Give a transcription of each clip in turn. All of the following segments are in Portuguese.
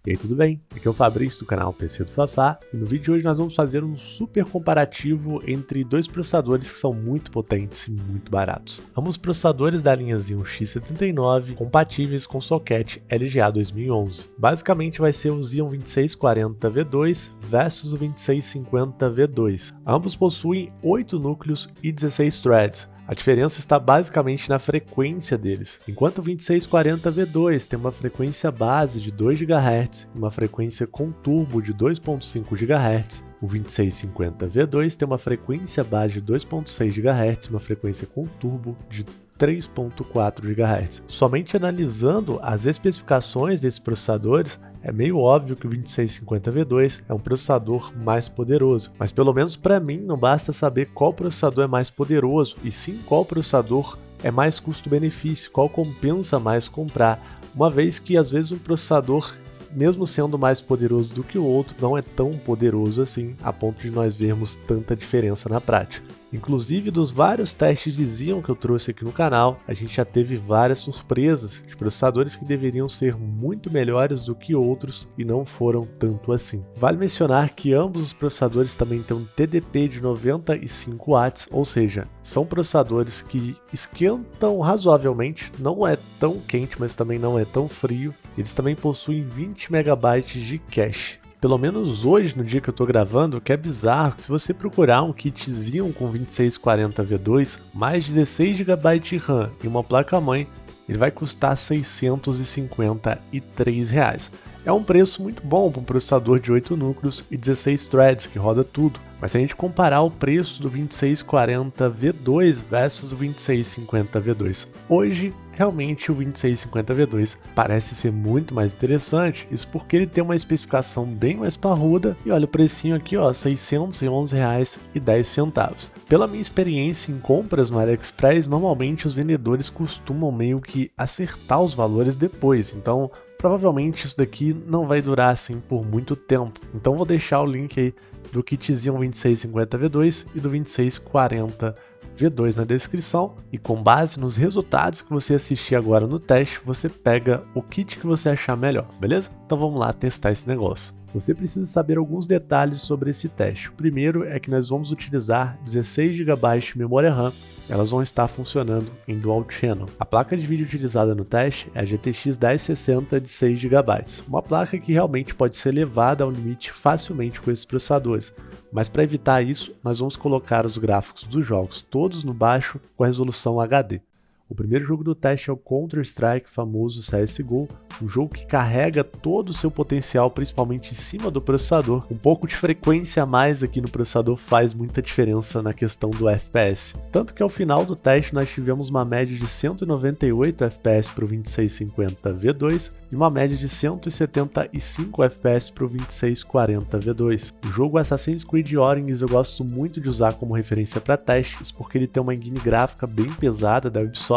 E aí, tudo bem? Aqui é o Fabrício do canal PC do Fafá e no vídeo de hoje nós vamos fazer um super comparativo entre dois processadores que são muito potentes e muito baratos. Ambos processadores da linha Xeon X79 compatíveis com socket LGA 2011. Basicamente vai ser o Xeon 2640V2 versus o 2650V2. Ambos possuem 8 núcleos e 16 threads. A diferença está basicamente na frequência deles. Enquanto o 2640V2 tem uma frequência base de 2 GHz e uma frequência com turbo de 2.5 GHz, o 2650V2 tem uma frequência base de 2.6 GHz e uma frequência com turbo de 3.4 GHz. Somente analisando as especificações desses processadores, é meio óbvio que o 2650V2 é um processador mais poderoso, mas pelo menos para mim não basta saber qual processador é mais poderoso, e sim qual processador é mais custo-benefício, qual compensa mais comprar, uma vez que às vezes um processador, mesmo sendo mais poderoso do que o outro, não é tão poderoso assim, a ponto de nós vermos tanta diferença na prática. Inclusive, dos vários testes de Xeon que eu trouxe aqui no canal, a gente já teve várias surpresas de processadores que deveriam ser muito melhores do que outros e não foram tanto assim. Vale mencionar que ambos os processadores também têm um TDP de 95 watts, ou seja, são processadores que esquentam razoavelmente, não é tão quente, mas também não é tão frio. Eles também possuem 20 MB de cache. Pelo menos hoje, no dia que eu tô gravando, o que é bizarro, que se você procurar um kit Xeon com 2640V2, mais 16 GB de RAM e uma placa-mãe, ele vai custar R$ 653. É um preço muito bom para um processador de 8 núcleos e 16 threads que roda tudo. Mas se a gente comparar o preço do 2640V2 versus o 2650V2, hoje realmente o 2650V2 parece ser muito mais interessante, isso porque ele tem uma especificação bem mais parruda e olha o precinho aqui, ó, R$ 611,10. Pela minha experiência em compras no AliExpress, normalmente os vendedores costumam meio que acertar os valores depois, então provavelmente isso daqui não vai durar assim por muito tempo. Então vou deixar o link aí do kit Xeon 2650V2 e do 2640V2 na descrição, e com base nos resultados que você assistir agora no teste, você pega o kit que você achar melhor, beleza? Então vamos lá testar esse negócio. Você precisa saber alguns detalhes sobre esse teste. O primeiro é que nós vamos utilizar 16 GB de memória RAM, elas vão estar funcionando em Dual Channel. A placa de vídeo utilizada no teste é a GTX 1060 de 6 GB, uma placa que realmente pode ser levada ao limite facilmente com esses processadores, mas para evitar isso, nós vamos colocar os gráficos dos jogos todos no baixo com a resolução HD. O primeiro jogo do teste é o Counter-Strike, famoso CSGO, um jogo que carrega todo o seu potencial, principalmente em cima do processador. Um pouco de frequência a mais aqui no processador faz muita diferença na questão do FPS. Tanto que ao final do teste nós tivemos uma média de 198 FPS para o 2650V2 e uma média de 175 FPS para o 2640V2. O jogo Assassin's Creed Origins eu gosto muito de usar como referência para testes, porque ele tem uma engine gráfica bem pesada da Ubisoft,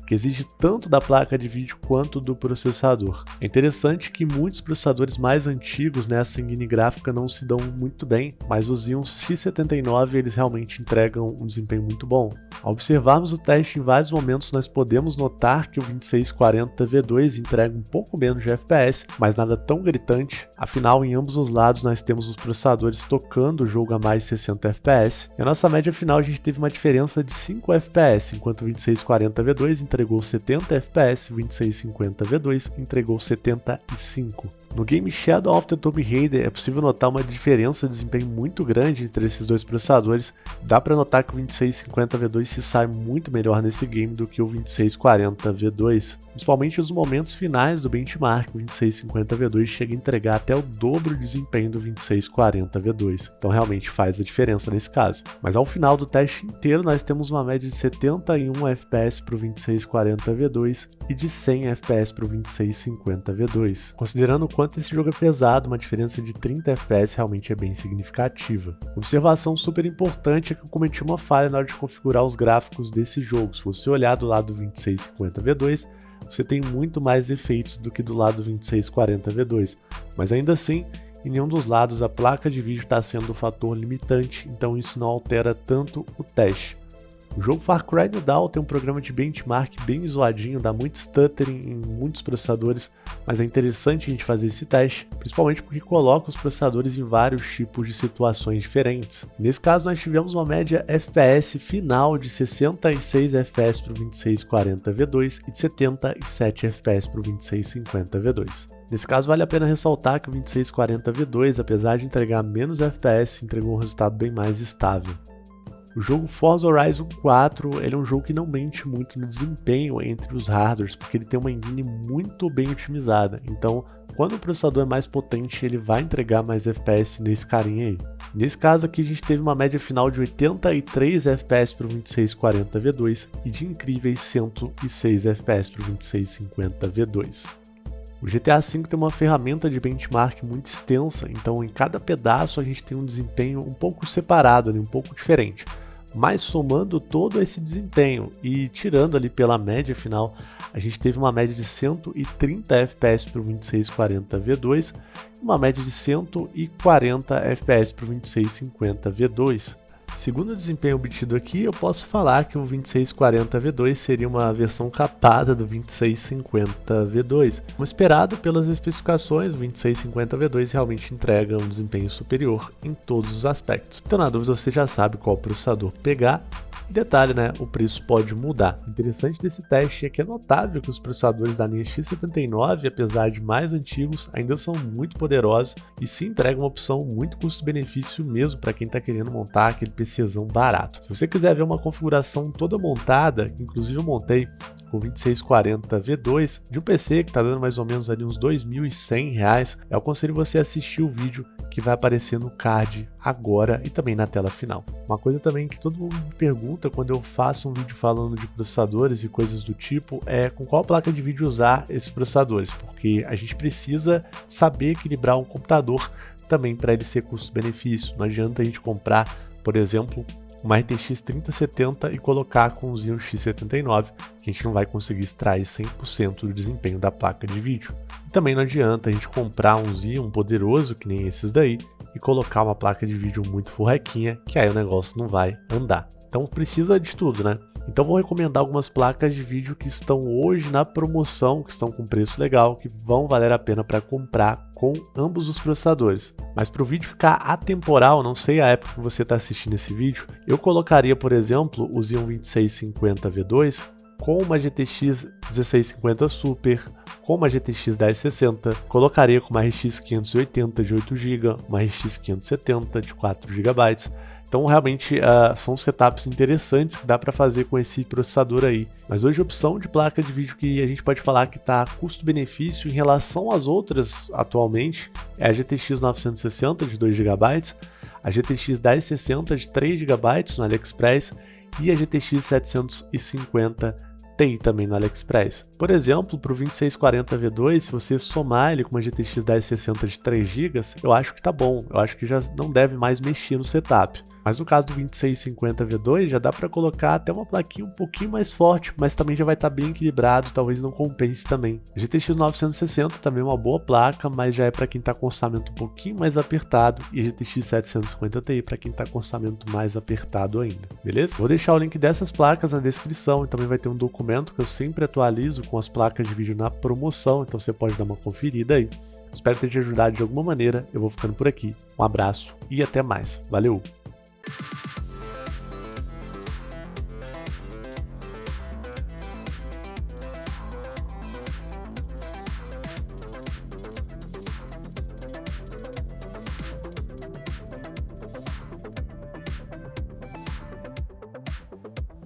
que exige tanto da placa de vídeo quanto do processador. É interessante que muitos processadores mais antigos nessa engine gráfica não se dão muito bem, mas os Xeon X79 eles realmente entregam um desempenho muito bom. Ao observarmos o teste em vários momentos, nós podemos notar que o 2640V2 entrega um pouco menos de FPS, mas nada tão gritante, afinal em ambos os lados nós temos os processadores tocando o jogo a mais de 60 FPS, e a nossa média final a gente teve uma diferença de 5 FPS, enquanto o 2640V2 entregou 70 FPS, o 2650V2 entregou 75. No game Shadow of the Tomb Raider é possível notar uma diferença de desempenho muito grande entre esses dois processadores. Dá para notar que o 2650V2 se sai muito melhor nesse game do que o 2640V2, principalmente nos momentos finais do benchmark. O 2650V2 chega a entregar até o dobro de desempenho do 2640V2, então realmente faz a diferença nesse caso. Mas ao final do teste inteiro nós temos uma média de 71 FPS para o 2640V2 e de 100 FPS para o 2650V2. Considerando o quanto esse jogo é pesado, uma diferença de 30 FPS realmente é bem significativa. Observação super importante é que eu cometi uma falha na hora de configurar os gráficos desse jogo. Se você olhar do lado do 2650V2, você tem muito mais efeitos do que do lado do 2640V2, mas ainda assim, em nenhum dos lados a placa de vídeo está sendo o fator limitante, então isso não altera tanto o teste. O jogo Far Cry New Dawn tem um programa de benchmark bem zoadinho, dá muito stuttering em muitos processadores, mas é interessante a gente fazer esse teste, principalmente porque coloca os processadores em vários tipos de situações diferentes. Nesse caso nós tivemos uma média FPS final de 66 FPS para o 2640 V2 e de 77 FPS para o 2650 V2. Nesse caso vale a pena ressaltar que o 2640 V2, apesar de entregar menos FPS, entregou um resultado bem mais estável. O jogo Forza Horizon 4 ele é um jogo que não mente muito no desempenho entre os hardwares, porque ele tem uma engine muito bem otimizada, então quando o processador é mais potente ele vai entregar mais FPS nesse carinha aí. Nesse caso aqui a gente teve uma média final de 83 FPS para o 2640 V2 e de incríveis 106 FPS para o 2650 V2. O GTA V tem uma ferramenta de benchmark muito extensa, então em cada pedaço a gente tem um desempenho um pouco separado, um pouco diferente. Mas somando todo esse desempenho e tirando ali pela média final, a gente teve uma média de 130 FPS para o 2640 V2 e uma média de 140 FPS para o 2650 V2. Segundo o desempenho obtido aqui, eu posso falar que o 2640 V2 seria uma versão capada do 2650 V2. Como esperado pelas especificações, o 2650 V2 realmente entrega um desempenho superior em todos os aspectos. Então, na dúvida, você já sabe qual processador pegar. Detalhe, né? O preço pode mudar. O interessante desse teste é que é notável que os processadores da linha X79, apesar de mais antigos, ainda são muito poderosos e se entregam uma opção muito custo-benefício mesmo para quem está querendo montar aquele PCzão barato. Se você quiser ver uma configuração toda montada, inclusive eu montei com 2640 V2 de um PC que está dando mais ou menos ali uns R$ 2.100, eu aconselho você a assistir o vídeo que vai aparecer no card agora e também na tela final. Uma coisa também que todo mundo me pergunta quando eu faço um vídeo falando de processadores e coisas do tipo é com qual placa de vídeo usar esses processadores, porque a gente precisa saber equilibrar um computador também para ele ser custo-benefício. Não adianta a gente comprar, por exemplo, uma RTX 3070 e colocar com o Xeon X79, que a gente não vai conseguir extrair 100% do desempenho da placa de vídeo. E também não adianta a gente comprar um Xeon poderoso, que nem esses daí, e colocar uma placa de vídeo muito furrequinha, que aí o negócio não vai andar. Então precisa de tudo, né? Então vou recomendar algumas placas de vídeo que estão hoje na promoção, que estão com preço legal, que vão valer a pena para comprar com ambos os processadores. Mas para o vídeo ficar atemporal, não sei a época que você está assistindo esse vídeo, eu colocaria, por exemplo, o Xeon 2650 V2 com uma GTX 1650 Super, com uma GTX 1060, colocaria com uma RX 580 de 8 GB, uma RX 570 de 4 GB. Então realmente são setups interessantes que dá para fazer com esse processador aí. Mas hoje a opção de placa de vídeo que a gente pode falar que está custo-benefício em relação às outras atualmente é a GTX 960 de 2 GB, a GTX 1060 de 3 GB no AliExpress e a GTX 750 Ti também no AliExpress. Por exemplo, para o 2640 V2, se você somar ele com uma GTX 1060 de 3 GB, eu acho que tá bom, eu acho que já não deve mais mexer no setup. Mas no caso do 2650 V2 já dá para colocar até uma plaquinha um pouquinho mais forte, mas também já vai estar bem equilibrado, talvez não compense também. GTX 960 também é uma boa placa, mas já é para quem está com orçamento um pouquinho mais apertado, e a GTX 750 Ti para quem está com orçamento mais apertado ainda, beleza? Vou deixar o link dessas placas na descrição e também vai ter um documento que eu sempre atualizo com as placas de vídeo na promoção, então você pode dar uma conferida aí. Espero ter te ajudado de alguma maneira, eu vou ficando por aqui. Um abraço e até mais. Valeu!